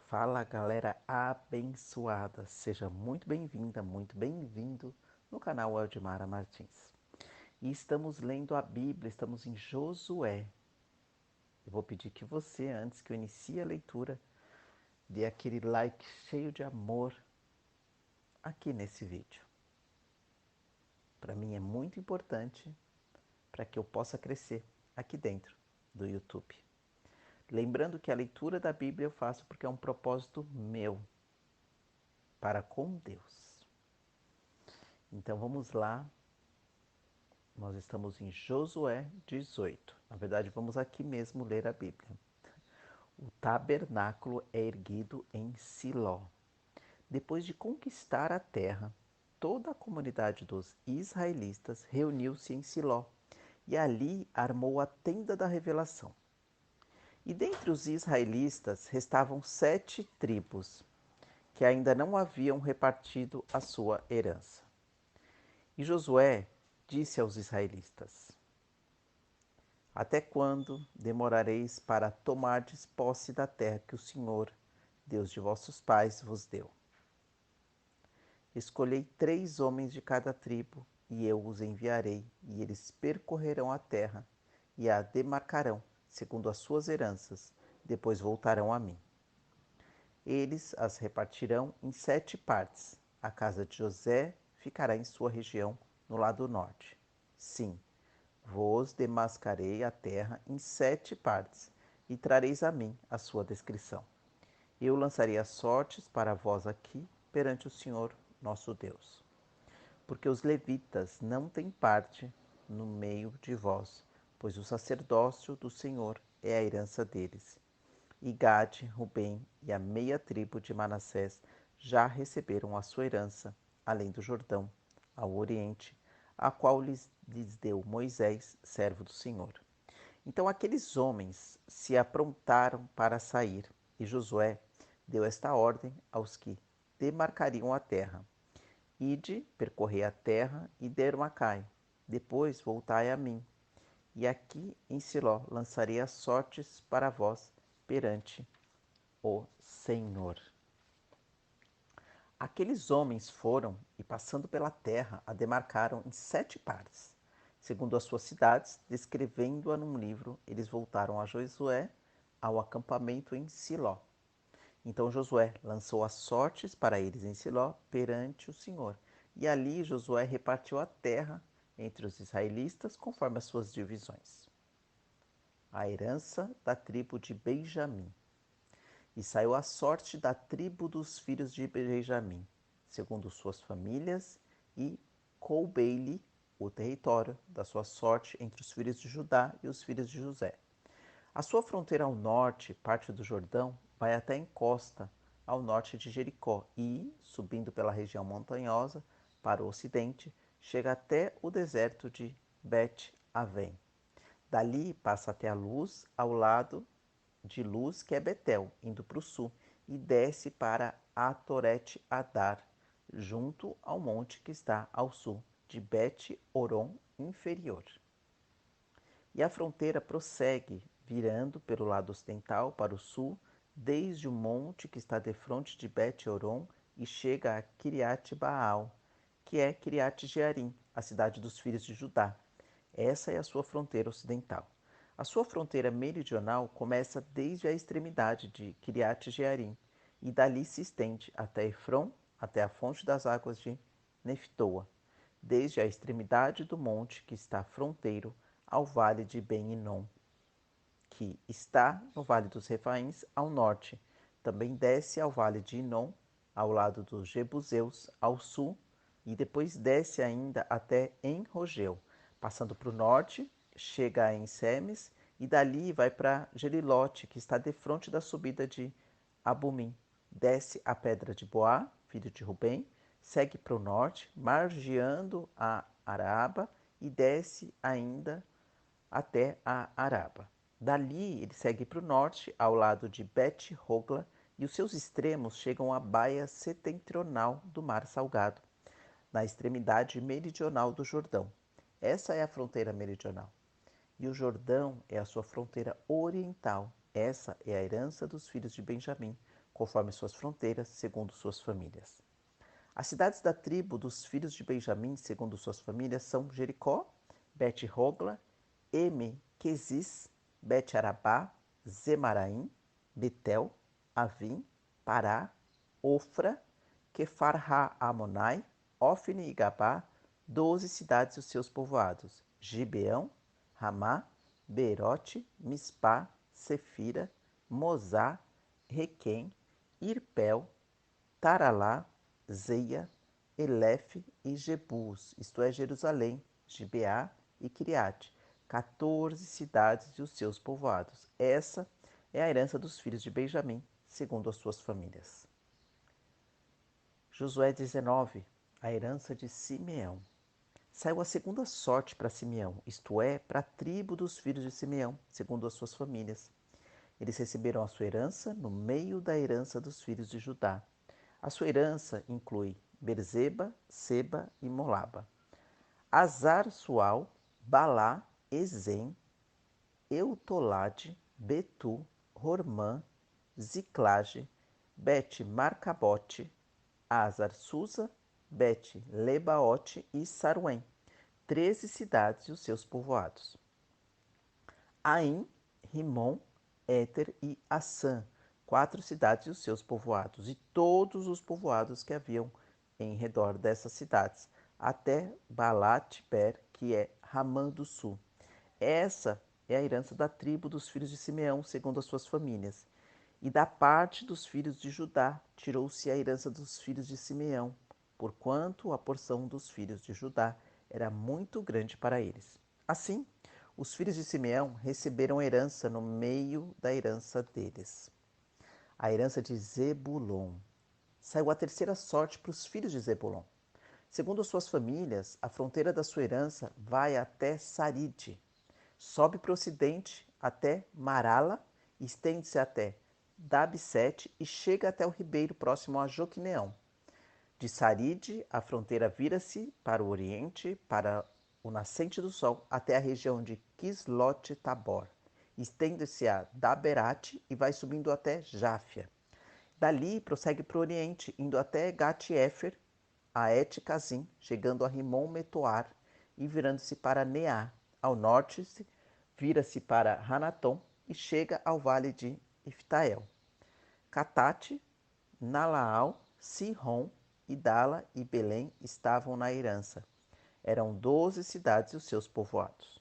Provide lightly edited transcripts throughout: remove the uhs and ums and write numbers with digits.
Fala galera abençoada, seja muito bem-vinda, muito bem-vindo no canal Eldmara Martins. E estamos lendo a Bíblia, estamos em Josué. Eu vou pedir que você, antes que eu inicie a leitura, dê aquele like cheio de amor aqui nesse vídeo. Para mim é muito importante para que eu possa crescer aqui dentro do YouTube. Lembrando que a leitura da Bíblia eu faço porque é um propósito meu para com Deus. Então vamos lá. Nós estamos em Josué 18. Na verdade, vamos aqui mesmo ler a Bíblia. O tabernáculo é erguido em Siló. Depois de conquistar a terra, toda a comunidade dos israelitas reuniu-se em Siló e ali armou a tenda da revelação. E dentre os israelitas restavam 7 tribos, que ainda não haviam repartido a sua herança. E Josué disse aos israelitas: Até quando demorareis para tomardes posse da terra que o Senhor, Deus de vossos pais, vos deu? Escolhei 3 homens de cada tribo, e eu os enviarei, e eles percorrerão a terra e a demarcarão, segundo as suas heranças, depois voltarão a mim. Eles as repartirão em 7 partes. A casa de José ficará em sua região, no lado norte. Sim, vos demascarei a terra em 7 partes, e trareis a mim a sua descrição. Eu lançarei as sortes para vós aqui, perante o Senhor nosso Deus. Porque os levitas não têm parte no meio de vós, pois o sacerdócio do Senhor é a herança deles. E Gade, Rubem e a meia tribo de Manassés já receberam a sua herança, além do Jordão, ao oriente, a qual lhes deu Moisés, servo do Senhor. Então aqueles homens se aprontaram para sair, e Josué deu esta ordem aos que demarcariam a terra: Ide, percorrei a terra e demarcai, depois voltai a mim. E aqui em Siló lançarei as sortes para vós perante o Senhor. Aqueles homens foram e, passando pela terra, a demarcaram em 7 partes, segundo as suas cidades, descrevendo-a num livro. Eles voltaram a Josué ao acampamento em Siló. Então Josué lançou as sortes para eles em Siló perante o Senhor. E ali Josué repartiu a terra entre os israelitas conforme as suas divisões. A herança da tribo de Benjamim. E saiu a sorte da tribo dos filhos de Benjamim, segundo suas famílias, e coubei-lhe o território da sua sorte entre os filhos de Judá e os filhos de José. A sua fronteira ao norte, parte do Jordão, vai até a encosta ao norte de Jericó e, subindo pela região montanhosa para o ocidente, chega até o deserto de Bet-Avém. Dali passa até a luz ao lado de Luz, que é Betel, indo para o sul, e desce para Atoret Adar, junto ao monte que está ao sul de Bet-Oron inferior. E a fronteira prossegue, virando pelo lado ocidental para o sul, desde o monte que está defronte de Bet-Oron e chega a Kiriat Baal, que é Kiriat Jearim, a cidade dos filhos de Judá. Essa é a sua fronteira ocidental. A sua fronteira meridional começa desde a extremidade de Kiriat Jearim e dali se estende até Efron, até a fonte das águas de Neftoa, desde a extremidade do monte que está fronteiro ao vale de Ben-Hinom, que está no vale dos Refaíns ao norte. Também desce ao vale de Hinom, ao lado dos Jebuseus, ao sul, e depois desce ainda até En-Rogel, passando para o norte, chega a En-Semes, e dali vai para Gelilote, que está defronte da subida de Abumim. Desce a pedra de Boá, filho de Rubem, segue para o norte, margeando a Araba, e desce ainda até a Araba. Dali ele segue para o norte, ao lado de Bet-Hogla, e os seus extremos chegam à baía setentrional do Mar Salgado, na extremidade meridional do Jordão. Essa é a fronteira meridional. E o Jordão é a sua fronteira oriental. Essa é a herança dos filhos de Benjamim, conforme suas fronteiras, segundo suas famílias. As cidades da tribo dos filhos de Benjamim, segundo suas famílias, são Jericó, Bet-Hogla, Eme-Quezis, Bet-Arabá, Zemaraim, Betel, Avim, Pará, Ofra, Quefar-ha-Amonai, Ofne e Gabá, 12 cidades e os seus povoados, Gibeão, Ramá, Beerote, Mispá, Sefira, Mozá, Requém, Irpel, Taralá, Zeia, Elefe e Jebus, isto é, Jerusalém, Gibeá e Criate, 14 cidades e os seus povoados. Essa é a herança dos filhos de Benjamim, segundo as suas famílias. Josué 19, a herança de Simeão. Saiu a segunda sorte para Simeão, isto é, para a tribo dos filhos de Simeão, segundo as suas famílias. Eles receberam a sua herança no meio da herança dos filhos de Judá. A sua herança inclui Berzeba, Seba e Molaba, Azar-Sual, Balá, Ezem, Eutolade, Betu, Hormã, Ziclage, Bet-Marcabote, Azar-Susa, Bet-Lebaote e Saruém, 13 cidades e os seus povoados. Aim, Rimon, Éter e Assã, 4 cidades e os seus povoados, e todos os povoados que haviam em redor dessas cidades, até Balat-Per, que é Ramã do Sul. Essa é a herança da tribo dos filhos de Simeão, segundo as suas famílias. E da parte dos filhos de Judá, tirou-se a herança dos filhos de Simeão, porquanto a porção dos filhos de Judá era muito grande para eles. Assim, os filhos de Simeão receberam herança no meio da herança deles. A herança de Zebulon. Saiu a terceira sorte para os filhos de Zebulon. Segundo as suas famílias, a fronteira da sua herança vai até Saride, sobe para o ocidente até Marala, estende-se até Dabsete e chega até o ribeiro próximo a Joquineão. De Saride, a fronteira vira-se para o oriente, para o nascente do sol, até a região de Quislot-Tabor. Estende-se a Daberate e vai subindo até Jáfia. Dali prossegue para o oriente, indo até Gat-Efer, a Et-Kazim, chegando a Rimon-Metoar e virando-se para Neá. Ao norte, vira-se para Hanatom e chega ao vale de Iftael. Catate, Nalaal, Sihon, Idala e Belém estavam na herança. Eram 12 cidades e os seus povoados.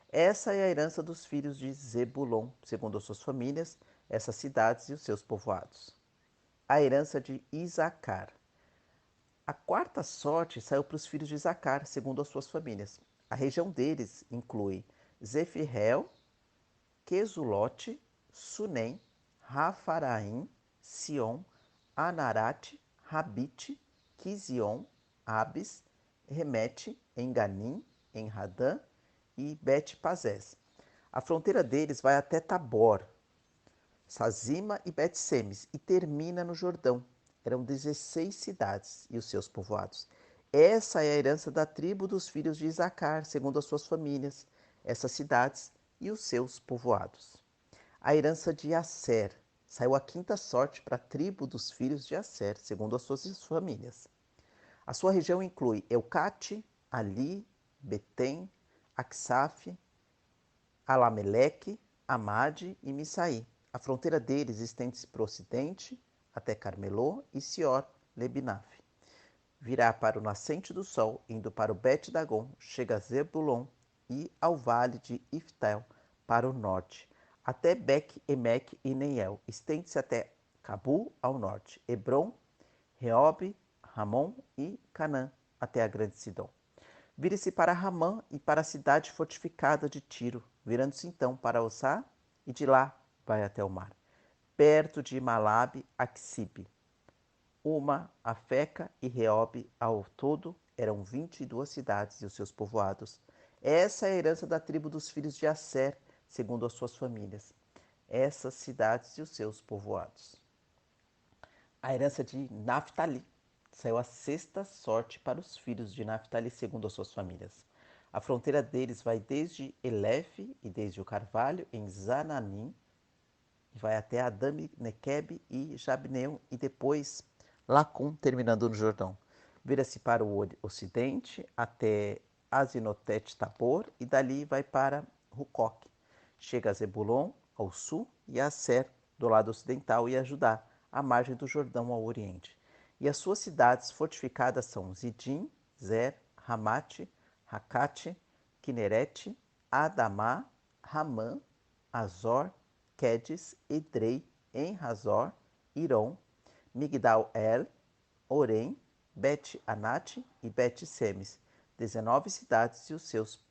Essa é a herança dos filhos de Zebulon, segundo as suas famílias, essas cidades e os seus povoados. A herança de Isacar. A quarta sorte saiu para os filhos de Isacar, segundo as suas famílias. A região deles inclui Zefirreel, Quesulote, Sunem, Rafaraim, Sion, Anarate, Rabite, Quizion, Abis, Remete, Enganim, Enradã e Bet-Pazés. A fronteira deles vai até Tabor, Sazima e Bet-Semes e termina no Jordão. Eram 16 cidades e os seus povoados. Essa é a herança da tribo dos filhos de Isacar, segundo as suas famílias, essas cidades e os seus povoados. A herança de Asser. Saiu a quinta sorte para a tribo dos filhos de Asser, segundo as suas famílias. A sua região inclui Eucate, Ali, Betem, Aksaf, Alameleque, Amade e Missaí. A fronteira deles estende-se para o ocidente, até Carmelô e Sior, Lebinaf. Virá para o nascente do sol, indo para o Bet-Dagon, chega a Zebulon e ao vale de Iftel, para o norte, até Bec-Emek e Neiel. Estende-se até Cabu, ao norte, Hebron, Reob, Ramon e Canã, até a grande Sidom. Vire-se para Ramã e para a cidade fortificada de Tiro, virando-se então para Osá e de lá vai até o mar, perto de Malabe, Axibe. Uma, Afeca e Reob, ao todo eram 22 cidades e os seus povoados. Essa é a herança da tribo dos filhos de Asser, segundo as suas famílias. Essas cidades e os seus povoados. A herança de Naphtali. Saiu a sexta sorte para os filhos de Naphtali, segundo as suas famílias. A fronteira deles vai desde Elefe e desde o Carvalho, em Zananim, vai até Adami, Nequeb e Jabneu e depois Lacum, terminando no Jordão. Vira-se para o ocidente até Azinotet Tabor e dali vai para Rucoque. Chega a Zebulon ao sul e a Aser do lado ocidental e a Judá, à margem do Jordão ao oriente. E as suas cidades fortificadas são Zidim, Zer, Ramate, Racate, Kinerete, Adamá, Ramã, Azor, Quedes, Edrei, En-Hazor, Irom, Migdal-El, Orem, Bet-Anate e Bet-Semes, 19 cidades e os seus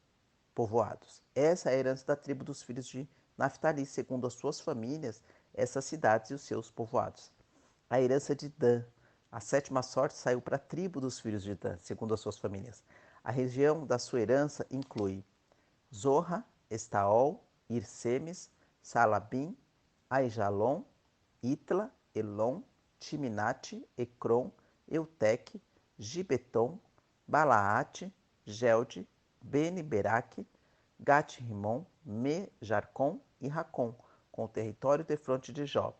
povoados. Essa é a herança da tribo dos filhos de Naftali, segundo as suas famílias, essas cidades e os seus povoados. A herança de Dan. A sétima sorte saiu para a tribo dos filhos de Dan, segundo as suas famílias. A região da sua herança inclui Zorra, Estaol, Irsemes, Salabim, Aijalon, Itla, Elon, Timinate, Ecrom, Eutec, Gibeton, Balaate, Gelde, Beni-Beraque, Gat-Rimon, Me-Jarcom e Racom, com o território defronte de Job.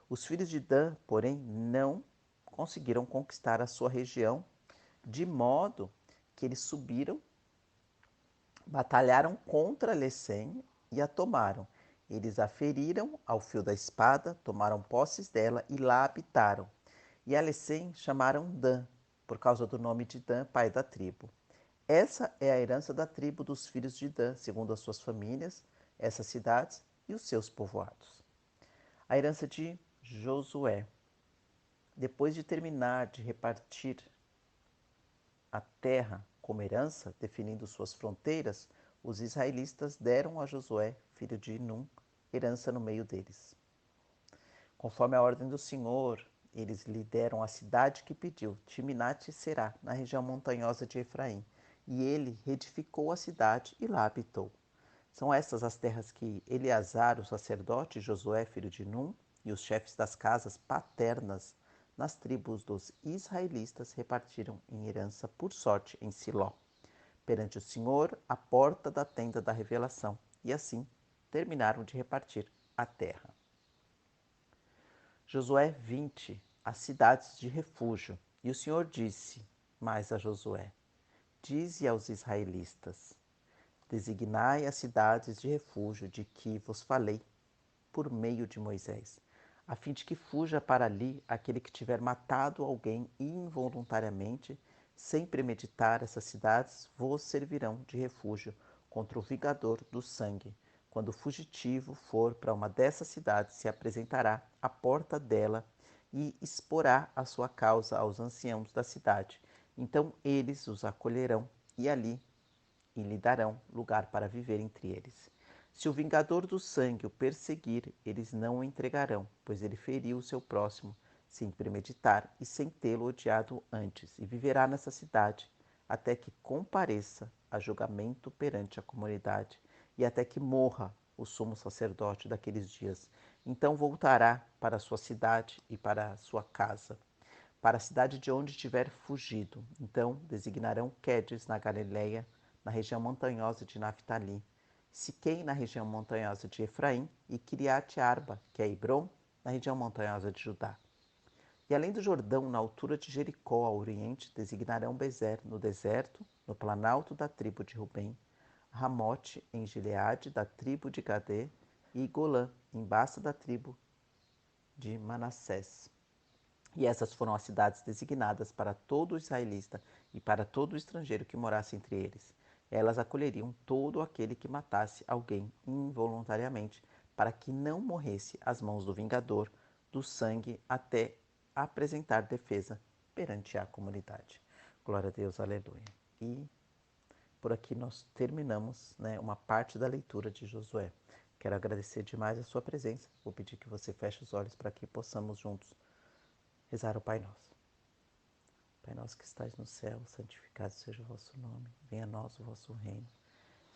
Os filhos de Dan, porém, não conseguiram conquistar a sua região, de modo que eles subiram, batalharam contra Lecém e a tomaram. Eles a feriram ao fio da espada, tomaram posses dela e lá habitaram. E a Lecém chamaram Dan, por causa do nome de Dan, pai da tribo. Essa é a herança da tribo dos filhos de Dan, segundo as suas famílias, essas cidades e os seus povoados. A herança de Josué. Depois de terminar de repartir a terra como herança, definindo suas fronteiras, os israelitas deram a Josué, filho de Num, herança no meio deles. Conforme a ordem do Senhor, eles lhe deram a cidade que pediu, Timnat-Será, na região montanhosa de Efraim, e ele reedificou a cidade e lá habitou. São estas as terras que Eleazar, o sacerdote, Josué, filho de Num, e os chefes das casas paternas nas tribos dos israelitas repartiram em herança por sorte em Siló, perante o Senhor, à porta da tenda da revelação, e assim terminaram de repartir a terra. Josué 20, as cidades de refúgio. E o Senhor disse mais a Josué: Dize aos israelitas: Designai as cidades de refúgio de que vos falei por meio de Moisés, a fim de que fuja para ali aquele que tiver matado alguém involuntariamente, sem premeditar. Essas cidades vos servirão de refúgio contra o vingador do sangue. Quando o fugitivo for para uma dessas cidades, se apresentará à porta dela e exporá a sua causa aos anciãos da cidade. Então eles os acolherão e lhe darão lugar para viver entre eles. Se o vingador do sangue o perseguir, eles não o entregarão, pois ele feriu o seu próximo sem premeditar e sem tê-lo odiado antes, e viverá nessa cidade até que compareça a julgamento perante a comunidade e até que morra o sumo sacerdote daqueles dias. Então voltará para a sua cidade e para a sua casa, para a cidade de onde tiver fugido. Então designarão Quedes na Galileia, na região montanhosa de Naftali, Siquém na região montanhosa de Efraim e Kiriat Arba, que é Hebron, na região montanhosa de Judá. E além do Jordão, na altura de Jericó, ao oriente, designarão Bezer, no deserto, no planalto da tribo de Rubem, Ramote, em Gileade, da tribo de Gadê, e Golã, embaixo da tribo de Manassés. E essas foram as cidades designadas para todo israelita e para todo estrangeiro que morasse entre eles. Elas acolheriam todo aquele que matasse alguém involuntariamente, para que não morresse às mãos do vingador do sangue até apresentar defesa perante a comunidade. Glória a Deus, aleluia. E por aqui nós terminamos, uma parte da leitura de Josué. Quero agradecer demais a sua presença. Vou pedir que você feche os olhos para que possamos juntos rezar o Pai Nosso. Pai nosso que estais no céu, santificado seja o vosso nome. Venha a nós o vosso reino.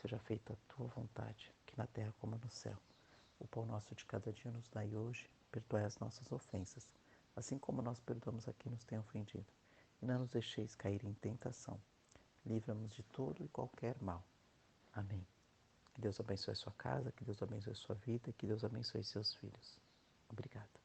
Seja feita a tua vontade, aqui na terra como no céu. O pão nosso de cada dia nos dai hoje. Perdoai as nossas ofensas, assim como nós perdoamos a quem nos tem ofendido. E não nos deixeis cair em tentação. Livra-nos de todo e qualquer mal. Amém. Que Deus abençoe a sua casa, que Deus abençoe a sua vida, que Deus abençoe seus filhos. Obrigado.